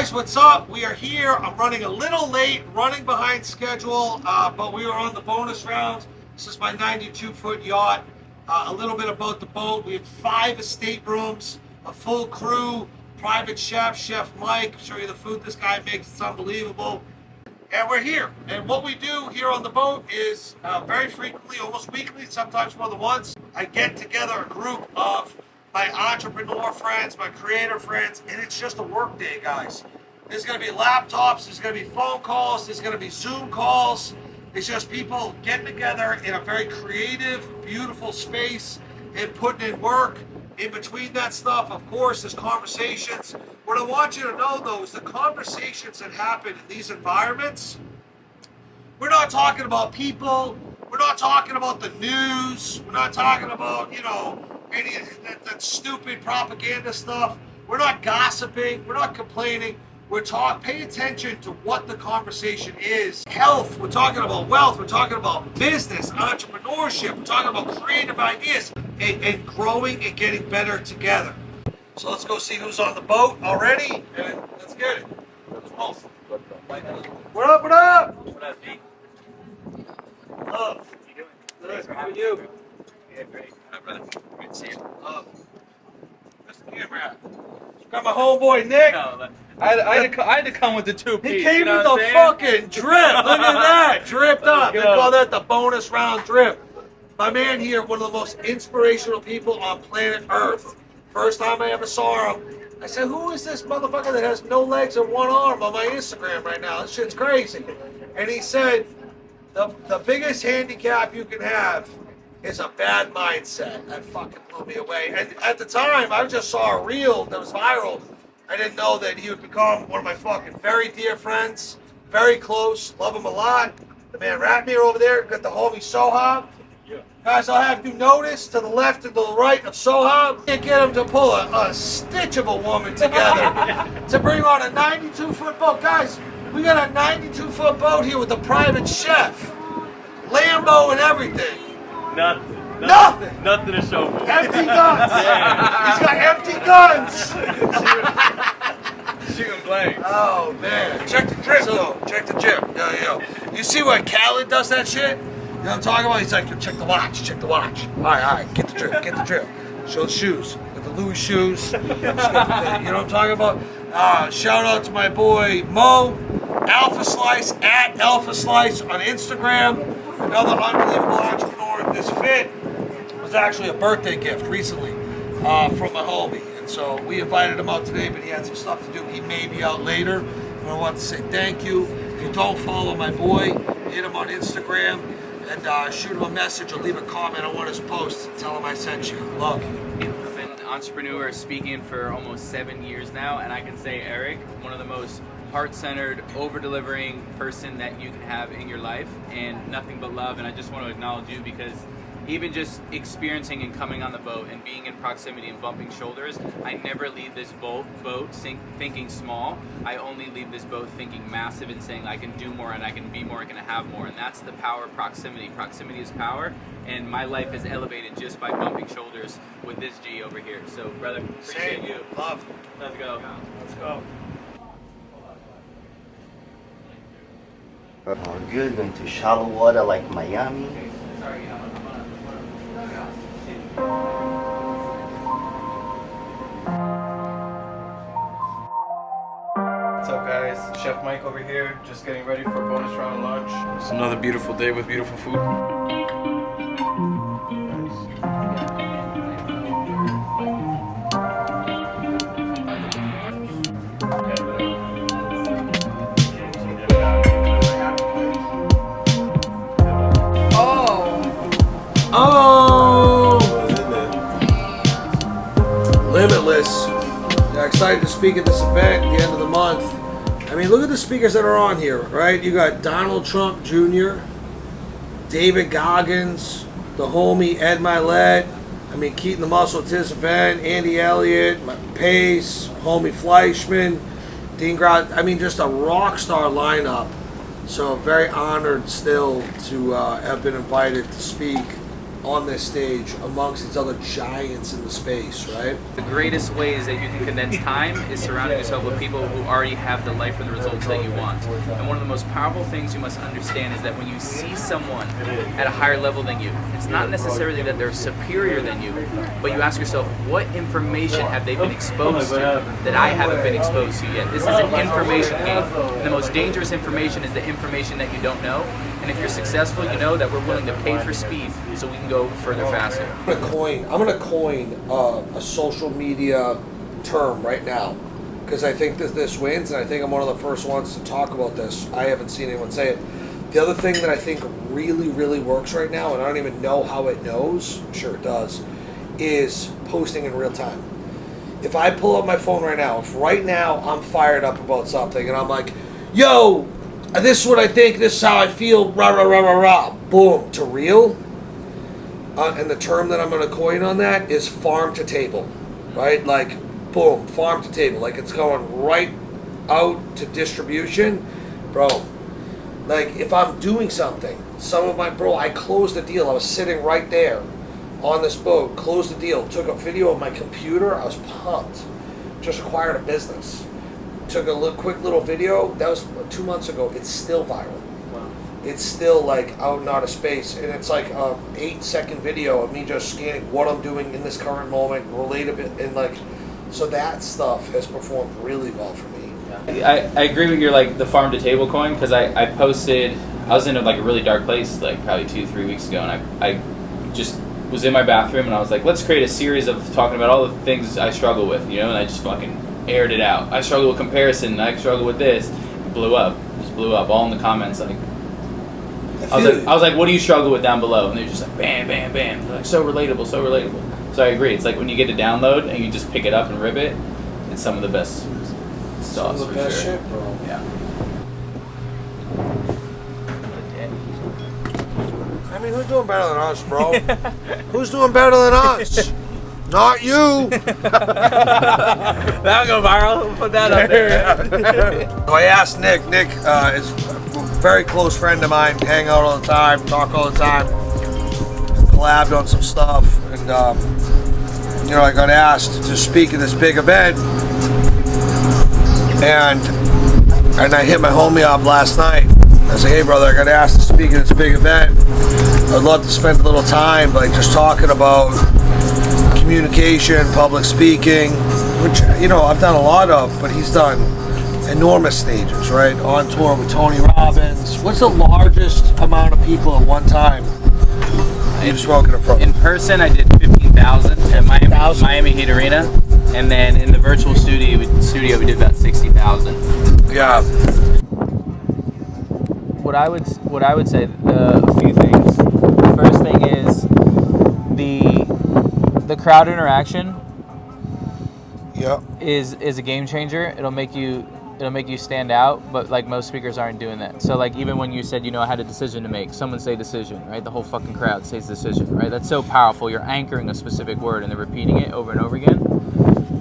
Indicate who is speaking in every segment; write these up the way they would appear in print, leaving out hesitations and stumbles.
Speaker 1: Guys, what's up? We are here. I'm running a little late, running behind schedule, but we are on the bonus round. This is my 92-foot yacht. A little bit about the boat. We have 5 estate rooms, a full crew, private chef, Chef Mike. I'll show you the food this guy makes. It's unbelievable. And we're here. And what we do here on the boat is very frequently, almost weekly, sometimes more than once, I get together a group of my entrepreneur friends, my creator friends, and it's just a work day, guys. There's going to be laptops, there's going to be phone calls, there's going to be Zoom calls. It's just people getting together in a very creative, beautiful space and putting in work. In between that stuff, of course, there's conversations. What I want you to know, though, is the conversations that happen in these environments, we're not talking about people, we're not talking about the news, we're not talking about, any of that stupid propaganda stuff. We're not gossiping, we're not complaining. Pay attention to what the conversation is. Health, we're talking about wealth, we're talking about business, entrepreneurship, we're talking about creative ideas, and growing and getting better together. So let's go see who's on the boat already, and let's get it. Let's roll. What up, what up?
Speaker 2: What up, Pete?
Speaker 1: Love.
Speaker 2: How you doing?
Speaker 1: Good, how are you?
Speaker 2: Yeah, great. Hi, brother. Good to see you.
Speaker 1: Love. Where's the camera at? Got my homeboy Nick.
Speaker 2: No, I had to come with the 2
Speaker 1: He
Speaker 2: piece.
Speaker 1: came
Speaker 2: you know
Speaker 1: with
Speaker 2: what
Speaker 1: the
Speaker 2: I'm
Speaker 1: fucking drip. Look at that. Dripped up. They
Speaker 2: go.
Speaker 1: call that the bonus round drip. My man here, one of the most inspirational people on planet Earth. First time I ever saw him, I said, who is this motherfucker that has no legs and one arm on my Instagram right now? This shit's crazy. And he said, the biggest handicap you can have is a bad mindset. That fucking blew me away. And at the time, I just saw a reel that was viral. I didn't know that he would become one of my fucking very dear friends, very close, love him a lot. The man Ratmere over there, got the homie Sohab.
Speaker 2: Yeah.
Speaker 1: Guys, I'll have you notice to the left and to the right of Sohab, can't get him to pull a stitch of a woman together to bring on a 92-foot boat. Guys, we got a 92-foot boat here with a private chef, Lambo and everything. Nothing.
Speaker 2: Nothing to show for.
Speaker 1: Empty guns.
Speaker 2: Yeah.
Speaker 1: He's got empty guns.
Speaker 2: Shooting blanks.
Speaker 1: Oh man, check the drip though. Check the drip. Yo. You see when Khaled does that shit? You know what I'm talking about? He's like, check the watch. Check the watch. All right. Get the drip. Get the drip. Show the shoes. Get the Louis shoes. You know what I'm talking about? Shout out to my boy Mo, Alpha Slice at Alpha Slice on Instagram. Another unbelievable entrepreneur. This fit was actually a birthday gift recently from my homie. And so we invited him out today, but he had some stuff to do. He may be out later. But I want to say thank you. If you don't follow my boy, hit him on Instagram and shoot him a message or leave a comment on one of his posts and tell him I sent you. Love.
Speaker 2: I've been an entrepreneur speaking for almost 7 years now, and I can say, Eric, one of the most heart-centered, over-delivering person that you can have in your life, and nothing but love. And I just want to acknowledge you because even just experiencing and coming on the boat and being in proximity and bumping shoulders, I never leave this boat thinking small. I only leave this boat thinking massive and saying I can do more and I can be more, I can have more. And that's the power of proximity. Proximity is power, and my life is elevated just by bumping shoulders with this G over here. So, brother, appreciate you.
Speaker 1: Love.
Speaker 2: Let's go.
Speaker 1: Let's go.
Speaker 3: Good, going to shallow water like Miami.
Speaker 4: What's up, guys? Chef Mike over here, just getting ready for bonus round lunch. It's another beautiful day with beautiful food.
Speaker 1: Oh! Limitless. They're excited to speak at this event at the end of the month. I mean, look at the speakers that are on here, right? You got Donald Trump Jr., David Goggins, the homie Ed Milet, I mean, Keaton the Muscle at this event, Andy Elliott, Pace, homie Fleischman, Dean Grout. I mean, just a rock star lineup. So very honored still to have been invited to speak on this stage amongst these other giants in the space, right?
Speaker 2: The greatest ways that you can condense time is surrounding yourself with people who already have the life and the results that you want. And one of the most powerful things you must understand is that when you see someone at a higher level than you, it's not necessarily that they're superior than you, but you ask yourself, what information have they been exposed to that I haven't been exposed to yet? This is an information game. And the most dangerous information is the information that you don't know. And if you're successful, you know that we're willing to pay for speed so we can go further faster.
Speaker 1: I'm gonna coin a social media term right now, because I think that this wins, and I think I'm one of the first ones to talk about this. I haven't seen anyone say it. The other thing that I think really, really works right now, and I don't even know how it knows, I'm sure it does, is posting in real time. If I pull up my phone right now, if right now I'm fired up about something and I'm like, yo, this is what I think, this is how I feel, rah, rah, rah, rah, rah, boom, to reel. And the term that I'm going to coin on that is farm to table, right? Like, boom, farm to table. Like, it's going right out to distribution. Bro, like, if I'm doing something, I closed the deal. I was sitting right there on this boat, closed the deal, took a video of my computer. I was pumped. Just acquired a business. Took a quick little video. That was 2 months ago. It's still viral.
Speaker 2: Wow.
Speaker 1: It's still like out and out of space, and it's like a 8-second video of me just scanning what I'm doing in this current moment, relate a bit, and like, so that stuff has performed really well for me.
Speaker 2: I agree with your like the farm to table coin, because I posted, I was in like a really dark place like probably 2-3 weeks ago, and I just was in my bathroom and I was like, let's create a series of talking about all the things I struggle with, you know, and I just fucking aired it out. I struggle with comparison, I struggle with this. It blew up, just blew up, all in the comments. Like, I was like, what do you struggle with down below? And they're just like, bam, bam, bam. They're like, so relatable, so relatable. So I agree. It's like when you get to download and you just pick it up and rip it, it's some of the best stuff.
Speaker 1: Some of the best shit, bro.
Speaker 2: Yeah.
Speaker 1: I mean, who's doing better than us, bro? Who's doing better than us? Not you.
Speaker 2: That'll go viral. We'll put that up there.
Speaker 1: So I asked Nick. Nick is a very close friend of mine. Hang out all the time, talk all the time. Collabed on some stuff, and you know, I got asked to speak at this big event, and I hit my homie up last night. I said, hey brother, I got asked to speak at this big event. I'd love to spend a little time like just talking about communication, public speaking, which, you know, I've done a lot of, but he's done enormous stages, right? On tour with Tony Robbins. What's the largest amount of people at one time you've spoken in front of?
Speaker 2: In person, I did 15,000 at Miami Heat Arena, and then in the virtual studio we did about 60,000.
Speaker 1: Yeah.
Speaker 2: What I would say, a few things. The first thing is the crowd interaction.
Speaker 1: Yep.
Speaker 2: Is a game changer. It'll make you stand out, but like most speakers aren't doing that. So like even when you said, you know, I had a decision to make, someone say decision, right? The whole fucking crowd says decision, right? That's so powerful. You're anchoring a specific word and they're repeating it over and over again.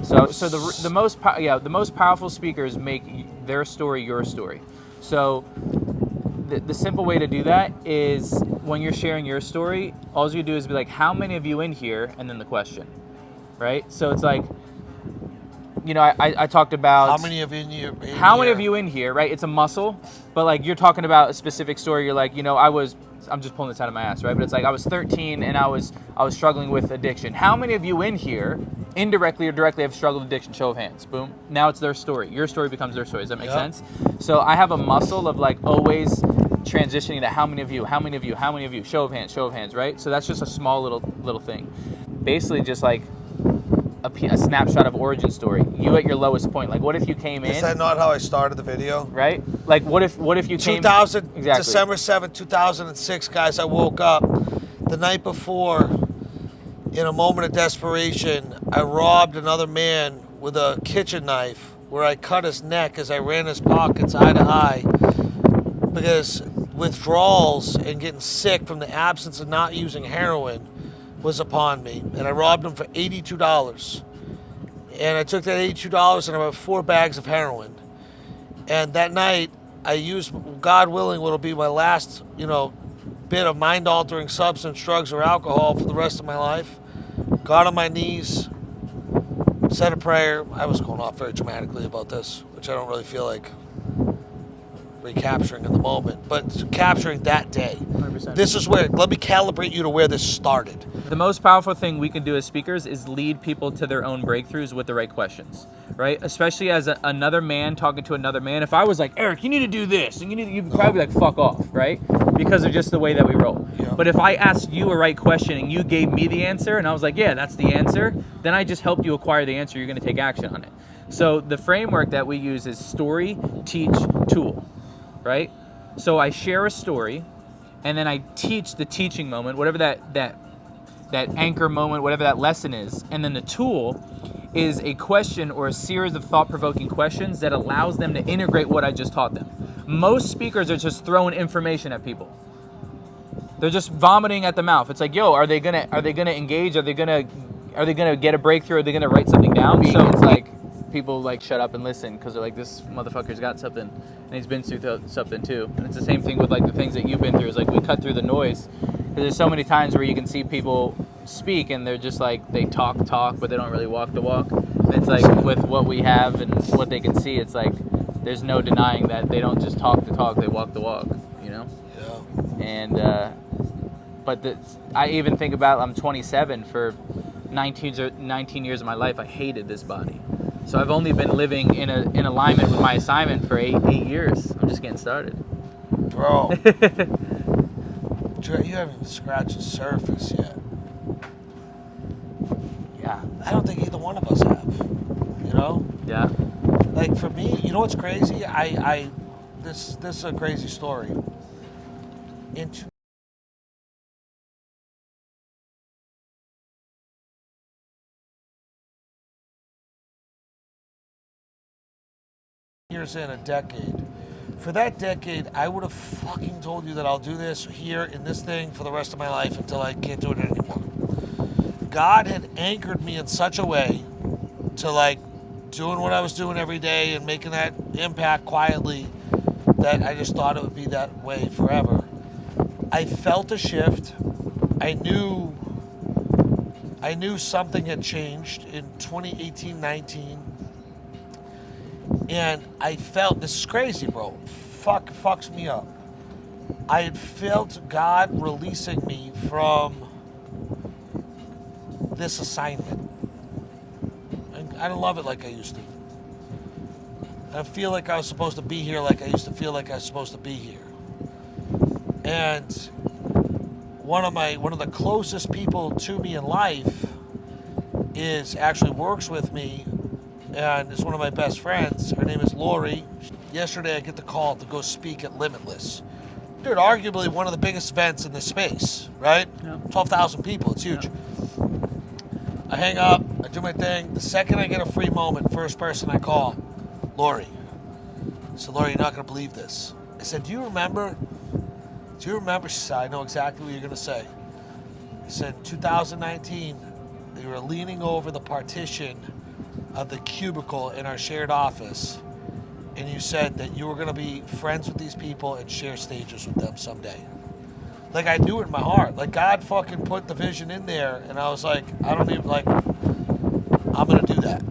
Speaker 2: So the most powerful speakers make their story your story. So the simple way to do that is when you're sharing your story, all you do is be like, how many of you in here, and then the question, right? So it's like, you know, I talked about
Speaker 1: how many of you in here,
Speaker 2: right? It's a muscle, but like you're talking about a specific story. You're like, you know, I'm just pulling this out of my ass, right? But it's like I was 13 and I was struggling with addiction. How many of you in here, indirectly or directly, have struggled with addiction? Show of hands. Boom. Now it's their story. Your story becomes their story. Does that make sense? So I have a muscle of like always transitioning to how many of you, show of hands, right? So that's just a small little thing. Basically just like a snapshot of origin story. You at your lowest point. Like what if you came in?
Speaker 1: Is that not how I started the video?
Speaker 2: Right? Like what if you came
Speaker 1: 2000,
Speaker 2: exactly.
Speaker 1: December 7th, 2006, guys, I woke up the night before in a moment of desperation. I robbed another man with a kitchen knife where I cut his neck as I ran his pockets eye to eye because withdrawals and getting sick from the absence of not using heroin was upon me, and I robbed him for $82. And I took that $82 and I bought 4 bags of heroin. And that night, I used, God willing, what'll be my last, you know, bit of mind-altering substance, drugs, or alcohol for the rest of my life. Got on my knees, said a prayer. I was going off very dramatically about this, which I don't really feel like recapturing in the moment, but capturing that day.
Speaker 5: 100%.
Speaker 1: This is where, let me calibrate you to where this started.
Speaker 5: The most powerful thing we can do as speakers is lead people to their own breakthroughs with the right questions, right? Especially as another man talking to another man. If I was like, Eric, you need to do this, and you'd probably be like, fuck off, right? Because of just the way that we roll.
Speaker 1: Yeah.
Speaker 5: But if I asked you a right question and you gave me the answer, and I was like, yeah, that's the answer, then I just helped you acquire the answer. You're going to take action on it. So the framework that we use is story, teach, tool, right? So I share a story, and then I teach the teaching moment, whatever that anchor moment, whatever that lesson is. And then the tool is a question or a series of thought-provoking questions that allows them to integrate what I just taught them. Most speakers are just throwing information at people. They're just vomiting at the mouth. It's like, yo, are they gonna engage? Are they gonna get a breakthrough? Are they gonna write something down? So it's like people like shut up and listen because they're like, this motherfucker's got something and he's been through something too. And it's the same thing with like the things that you've been through. Is like we cut through the noise. There's so many times where you can see people speak and they're just like, they talk, but they don't really walk the walk. And it's like with what we have and what they can see, it's like there's no denying that they don't just talk the talk, they walk the walk, you know?
Speaker 1: Yeah.
Speaker 5: And, but I even think about, I'm 27, for 19 years of my life, I hated this body. So I've only been living in alignment with my assignment for eight years. I'm just getting started.
Speaker 1: Bro. You haven't even scratched the surface yet.
Speaker 5: Yeah.
Speaker 1: I don't think either one of us have. You know?
Speaker 5: Yeah.
Speaker 1: Like for me, you know what's crazy? This is a crazy story. In 2 years in a decade. For that decade, I would have fucking told you that I'll do this here in this thing for the rest of my life until I can't do it anymore. God had anchored me in such a way to like doing what I was doing every day and making that impact quietly that I just thought it would be that way forever. I felt a shift. I knew something had changed in 2018-19. And I felt, this is crazy, bro. Fucks me up. I had felt God releasing me from this assignment. And I don't love it like I used to. I feel like I was supposed to be here like I used to feel like I was supposed to be here. And one of the closest people to me in life actually works with me and is one of my best friends. Her name is Lori. Yesterday I get the call to go speak at Limitless. Dude, arguably one of the biggest events in this space, right?
Speaker 5: Yeah.
Speaker 1: 12,000 people, it's huge. Yeah. I hang up, I do my thing. The second I get a free moment, first person I call, Lori. I said, Lori, you're not gonna believe this. I said, do you remember? She said, I know exactly what you're gonna say. I said, 2019, they were leaning over the partition of the cubicle in our shared office, and you said that you were going to be friends with these people and share stages with them someday. Like, I knew it in my heart. Like, God fucking put the vision in there, and I was like, I don't even, like, I'm going to do that.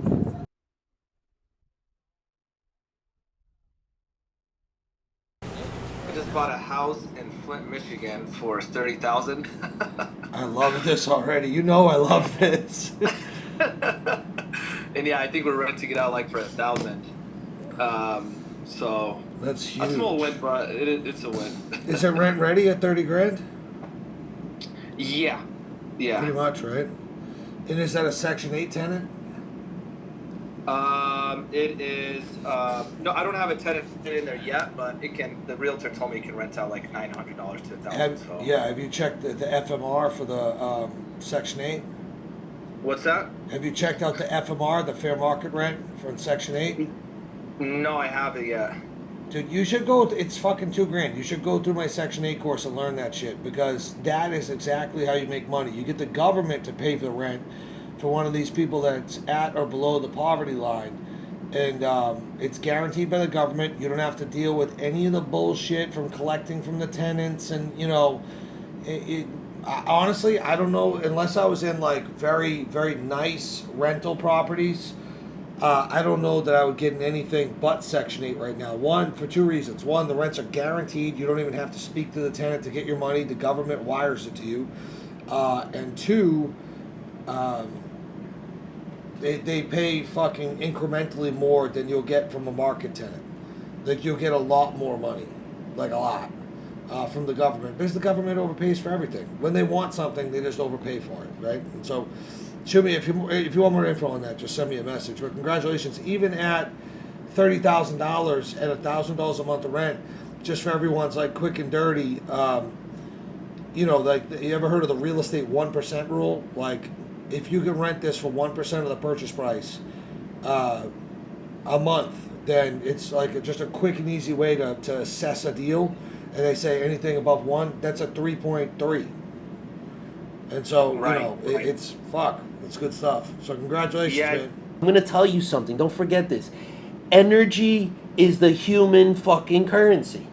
Speaker 6: I just bought a house in Flint, Michigan for $30,000.
Speaker 1: I love this already. You know I love this.
Speaker 6: And yeah, I think we're ready to get out like for $1,000. So
Speaker 1: that's huge.
Speaker 6: A small win, but it's a win.
Speaker 1: Is it rent ready at 30 grand?
Speaker 6: Yeah.
Speaker 1: Pretty much, right? And is that a Section 8 tenant?
Speaker 6: It is. No, I don't have a tenant in there yet, but it can. The realtor told me it can rent out like $900 to $1,000. So.
Speaker 1: Yeah. Have you checked the FMR for the Section 8?
Speaker 6: What's that?
Speaker 1: Have you checked out the FMR, the fair market rent for Section 8?
Speaker 6: No, I haven't yet.
Speaker 1: Dude, you should go. It's fucking $2,000. You should go through my Section 8 course and learn that shit, because that is exactly how you make money. You get the government to pay for the rent for one of these people that's at or below the poverty line, and it's guaranteed by the government. You don't have to deal with any of the bullshit from collecting from the tenants and, you know, Honestly, I don't know, unless I was in like very, very nice rental properties. I don't know that I would get in anything but Section 8 right now. One, for two reasons. One, the rents are guaranteed. You don't even have to speak to the tenant to get your money. The government wires it to you. And two, they pay fucking incrementally more than you'll get from a market tenant. Like, you'll get a lot more money. Like, a lot. From the government. Because the government overpays for everything. When they want something, they just overpay for it, right? And so, shoot me, if you want more info on that, just send me a message. But congratulations, even at $30,000 at $1,000 a month of rent, just for everyone's like quick and dirty. You know, like, you ever heard of the real estate 1% rule? Like, if you can rent this for 1% of the purchase price a month, then it's like just a quick and easy way to assess a deal. And they say anything above 1, that's a 3.3. And so,
Speaker 6: Right,
Speaker 1: you know,
Speaker 6: right.
Speaker 1: it's fuck. It's good stuff. So congratulations,
Speaker 6: Yeah.
Speaker 1: man.
Speaker 7: I'm going to tell you something. Don't forget this. Energy is the human fucking currency.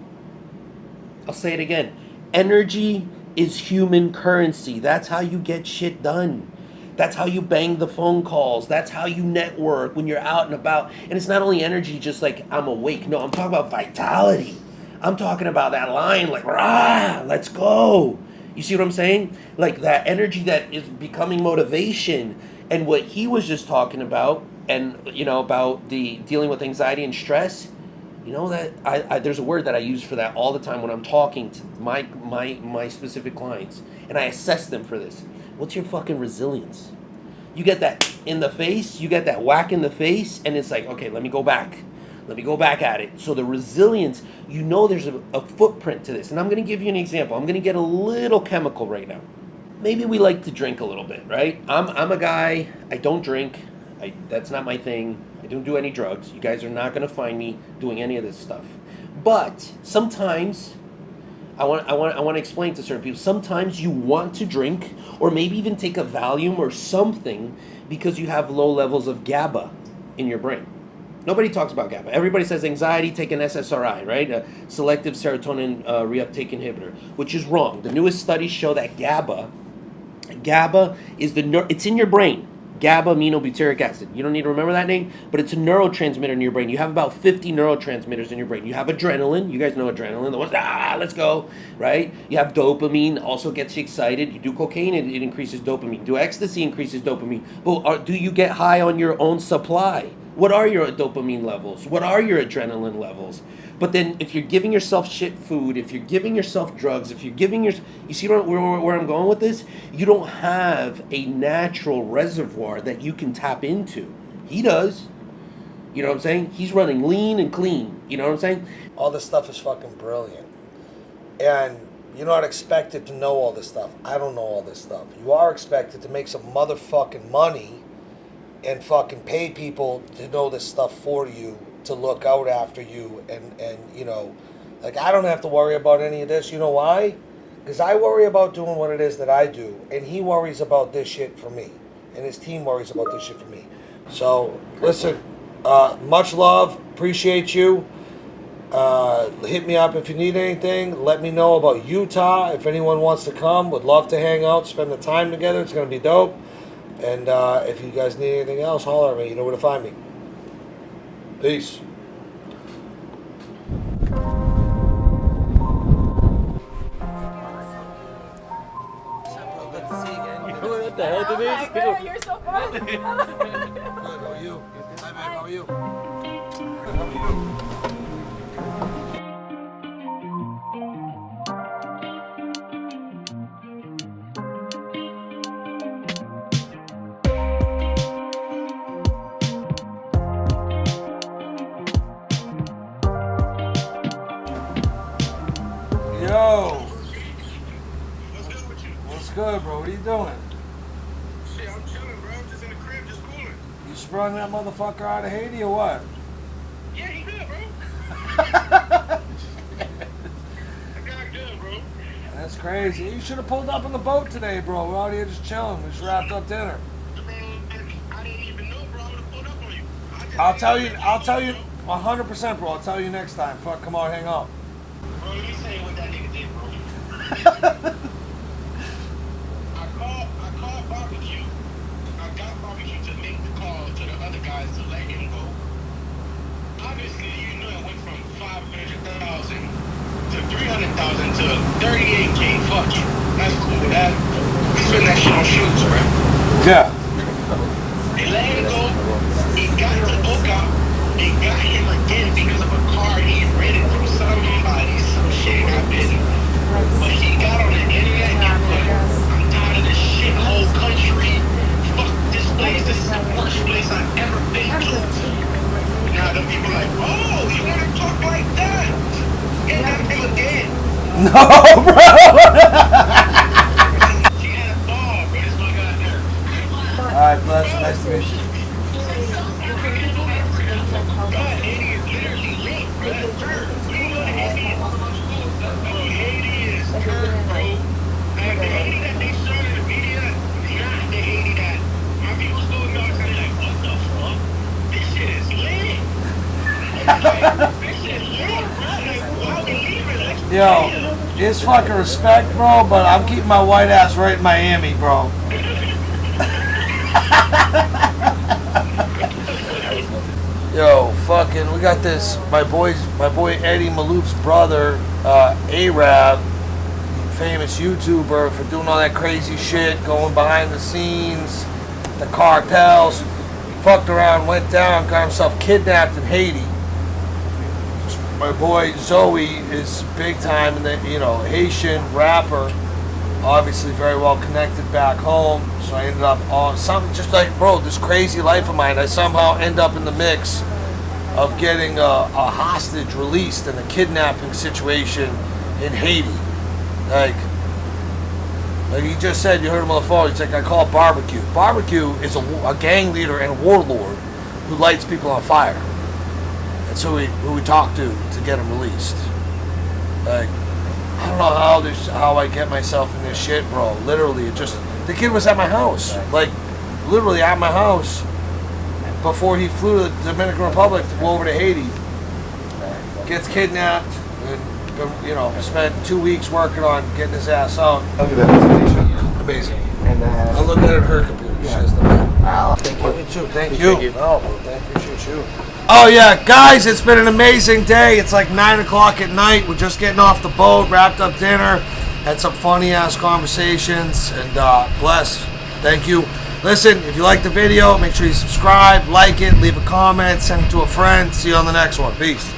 Speaker 7: I'll say it again. Energy is human currency. That's how you get shit done. That's how you bang the phone calls. That's how you network when you're out and about. And it's not only energy, just like I'm awake. No, I'm talking about vitality. I'm talking about that line like, rah, let's go. You see what I'm saying? Like that energy that is becoming motivation. And what he was just talking about, and you know, about the dealing with anxiety and stress, you know, that I there's a word that I use for that all the time when I'm talking to my specific clients, and I assess them for this. What's your fucking resilience? You get that in the face, you get that whack in the face, and it's like, okay, let me go back at it. So the resilience, you know, there's a footprint to this. And I'm going to give you an example. I'm going to get a little chemical right now. Maybe we like to drink a little bit, right? I'm a guy, I don't drink. That's not my thing. I don't do any drugs. You guys are not going to find me doing any of this stuff. But sometimes I want to explain to certain people. Sometimes you want to drink, or maybe even take a Valium or something, because you have low levels of GABA in your brain. Nobody talks about GABA. Everybody says anxiety, take an SSRI, right? A selective serotonin reuptake inhibitor, which is wrong. The newest studies show that GABA is it's in your brain. GABA aminobutyric acid. You don't need to remember that name, but it's a neurotransmitter in your brain. You have about 50 neurotransmitters in your brain. You have adrenaline. You guys know adrenaline. The ones, let's go, right? You have dopamine, also gets you excited. You do cocaine, it increases dopamine. Do ecstasy, increases dopamine. But do you get high on your own supply? What are your dopamine levels? What are your adrenaline levels? But then if you're giving yourself shit food, if you're giving yourself drugs, if you're giving you see where I'm going with this? You don't have a natural reservoir that you can tap into. He does. You know what I'm saying? He's running lean and clean. You know what I'm saying?
Speaker 1: All this stuff is fucking brilliant. And you're not expected to know all this stuff. I don't know all this stuff. You are expected to make some motherfucking money and fucking pay people to know this stuff for you, to look out after you, and you know, like, I don't have to worry about any of this. You know why? Because I worry about doing what it is that I do, and he worries about this shit for me, and his team worries about this shit for me. So, listen, much love, appreciate you. Hit me up if you need anything. Let me know about Utah. If anyone wants to come, would love to hang out, spend the time together. It's going to be dope. And if you guys need anything else, holler at me. You know where to find me. Peace. Good to see you again.
Speaker 5: What the hell did
Speaker 8: Hi, girl, you're so fun.
Speaker 1: Good, how are you? Hi, babe, how are you? Good, how are you? Yo! What's good, bro? What are you doing?
Speaker 9: Shit, I'm chilling, bro. Just in the crib, just cooling.
Speaker 1: You sprung that motherfucker out of Haiti or what?
Speaker 9: Yeah, he good, bro. I got good, bro.
Speaker 1: That's crazy. You should have pulled up on the boat today, bro. We're out here just chilling. We just wrapped up dinner.
Speaker 9: I didn't even know, bro. I would have pulled up on you.
Speaker 1: I'll tell you 100%, bro. I'll tell you next time. Fuck, come on, hang out.
Speaker 9: Bro, let me tell you what that nigga did, bro. other guys to let him go. Obviously, you know it went from 500,000 to 300,000 to 38K. Fuck it. That's cool. That we spend that shit on shoes, right?
Speaker 1: Yeah.
Speaker 9: They let him go. He got to Oka. They got him again because of a car he rented from somebody. Some shit happened. But he got on the internet and put, I'm tired of this shithole country. Fuck this place. This is the worst place I've ever been to. Now the people like, oh, you want to talk like that? Get that nigga again.
Speaker 1: No, bro.
Speaker 9: She had a ball, bro. This my guy there.
Speaker 1: All right, bless. Nice to meet you.
Speaker 9: God, Haiti is literally lit, bro. That's dirt. You know what Haiti is? Bro, Haiti is dirt, bro. And the Haiti that they showed in the video, not the Haiti that my people's doing now. They're like, what the fuck? This shit is lit. Like, this shit is lit, bro. Like, why we leaving? Let's
Speaker 1: Yo, it's fucking respect, bro, but I'm keeping my white ass right in Miami, bro. Yo, fucking, we got this. My boy Eddie Maloof's brother, Arab, famous YouTuber, for doing all that crazy shit, going behind the scenes, the cartels, fucked around, went down, got himself kidnapped in Haiti. My boy Zoe is big time in the, Haitian rapper, obviously very well connected back home. So I ended up on something just like, bro, this crazy life of mine. I somehow end up in the mix of getting a hostage released in a kidnapping situation in Haiti. Like he just said, you heard him on the phone. He's like, I call it Barbecue. Barbecue is a gang leader and a warlord who lights people on fire. That's who we talked to get him released. Like, I don't know how I get myself in this shit, bro. Literally, the kid was at my house. Like, literally at my house before he flew to the Dominican Republic to go over to Haiti. Gets kidnapped and, spent 2 weeks working on getting his ass out. Amazing. I'll look at her computer. She's the man. Thank you. Thank you. Oh, thank you. Appreciate you. Oh yeah, guys, it's been an amazing day. It's like 9 o'clock at night. We're just getting off the boat, wrapped up dinner, had some funny ass conversations, and bless. Thank you. Listen, if you like the video, make sure you subscribe, like it, leave a comment, send it to a friend. See you on the next one. Peace.